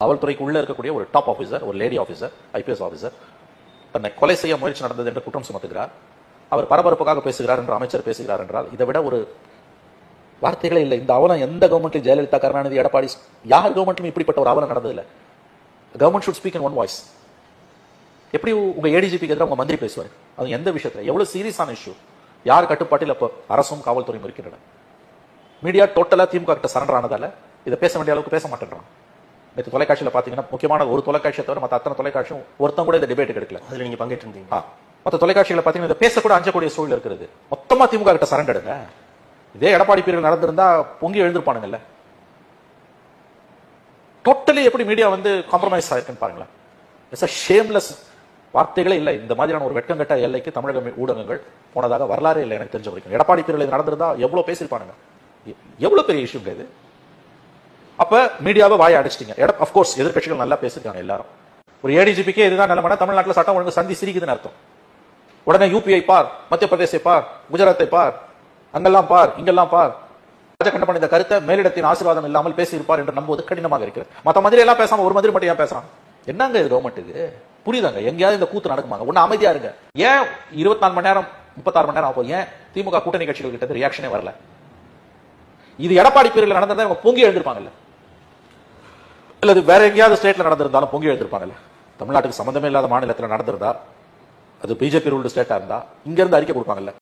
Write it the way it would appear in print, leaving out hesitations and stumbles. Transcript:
காவல்துறைக்கு உள்ள இருக்கக்கூடிய ஒரு டாப் ஆஃபீஸர், ஒரு லேடி ஆஃபீஸர், ஐபிஎஸ் ஆஃபீஸர் தன்னை கொலை செய்ய முயற்சி நடந்தது என்று குற்றம் சுமத்துகிறார். அவர் பரபரப்புக்காக பேசுகிறார் என்று அமைச்சர் பேசுகிறார் என்றால் இதை விட ஒரு வார்த்தைகளே இல்லை. இந்த அவலம் எந்த கவர்மெண்ட்லையும் ஜெயலலிதா, கருணாநிதி, எடப்பாடி, யார் கவர்மெண்ட்லையும் இப்படிப்பட்ட ஒரு அவலம் நடந்ததில்லை. Government should speak in one voice. எப்படி உங்க ஏடிஜிபிக்கு எதிராக உங்க மந்திரி பேசுவார்? அது எந்த விஷயத்துல? எவ்வளவு சீரியஸான இஷ்யூ? யார் கட்டுப்பாட்டில் அப்போ அரசும் காவல்துறையும் இருக்கின்றன. மீடியா டோட்டலா திமுக கிட்ட சரண்டர் ஆனதால இதை பேச வேண்டிய அளவுக்கு பேச மாட்டேன்றான். நேற்று தொலைக்காட்சியில் பாத்தீங்கன்னா முக்கியமான ஒரு தொலைக்காட்சியை தவிர மற்ற அத்தனை தொலைக்காட்சியும் ஒருத்தம் கூட இந்த டிபேட் எடுக்கல. அதுல நீங்க பங்கேற்றிருந்தீங்க. மற்ற தொலைக்காட்சிகளை பாத்தீங்கன்னா இதை பேசக்கூட அஞ்சக்கூடிய சூழல் இருக்கிறது. மொத்தமா திமுக கிட்ட சரண்டடுங்க. இதே எடப்பாடி பீரியட் நடந்திருந்தா பொங்கி எழுந்திருப்பானுங்கல்ல. டோட்டலி எப்படி மீடியா வந்து காம்ப்ரமைஸ் ஆயிருக்குன்னு பாருங்களேன். It's a shameless. வார்த்தைகளே இல்லை. இந்த மாதிரியான ஒரு வெட்கங்கட்ட எல்லைக்கு தமிழக ஊடகங்கள் போனதாக வரலாறே இல்லை எனக்கு தெரிஞ்ச வரைக்கும். எடப்பாடி பீரியட் நடந்திருந்தா எவ்வளவு பேசியிருப்பானுங்க. எவ்வளவு பெரிய இஷ்யூ இது. அப்ப மீடியாவை வாய அடிச்சிட்டீங்க. அஃப்கோர்ஸ் எதிர்கட்சிகள் நல்லா பேசிருக்காங்க எல்லாரும். ஒரு ஏடிஜிபிக்கே இதுதான் நிலைமை. தமிழ்நாட்டில் சட்டம் ஒழுங்கு சந்தி சிரிக்குதுன்னு அர்த்தம். உடனே யூபிஐ பார், மத்திய பிரதேசை பார், குஜராத்தை பார், அங்கெல்லாம் பார், இங்கெல்லாம் பார். ராஜகண்டன் இந்த கருத்தை மேலிடத்தின் ஆசீர்வாதம் இல்லாமல் பேசியிருப்பார் என்று நம்புவது கடினமாக இருக்கிறது. மற்ற மந்திரி எல்லாம் பேசாம ஒரு மந்திரி மட்டும் ஏன் பேசுறான்? என்னங்க இது கவர்மெண்ட்? இது புரியுதாங்க? எங்கேயாவது இந்த கூத்து நடக்குமாங்க? ஒன்னு அமைதியா இருங்க. ஏன் 24 மணி நேரம் 36 மணி நேரம் ஆகும்? ஏன் திமுக கூட்டணி கட்சிகள் கிட்ட ரியாக்ஷனே வரல? இது எடப்பாடி பீரியட்ல நடந்ததா இவங்க பொங்கி எழுந்திருப்பாங்கல்ல. இல்ல இது வேற எங்கேயாவது ஸ்டேட்ல நடந்திருந்தாலும் பொங்கி எழுந்திருப்பாங்கல்ல. தமிழ்நாட்டுக்கு சம்பந்தமே இல்லாத மாநிலத்தில் நடந்திருந்தா, அது பிஜேபி ரூல்டு ஸ்டேட்டா இருந்தா இங்க இருந்து அறிக்கை கொடுப்பாங்கல்ல.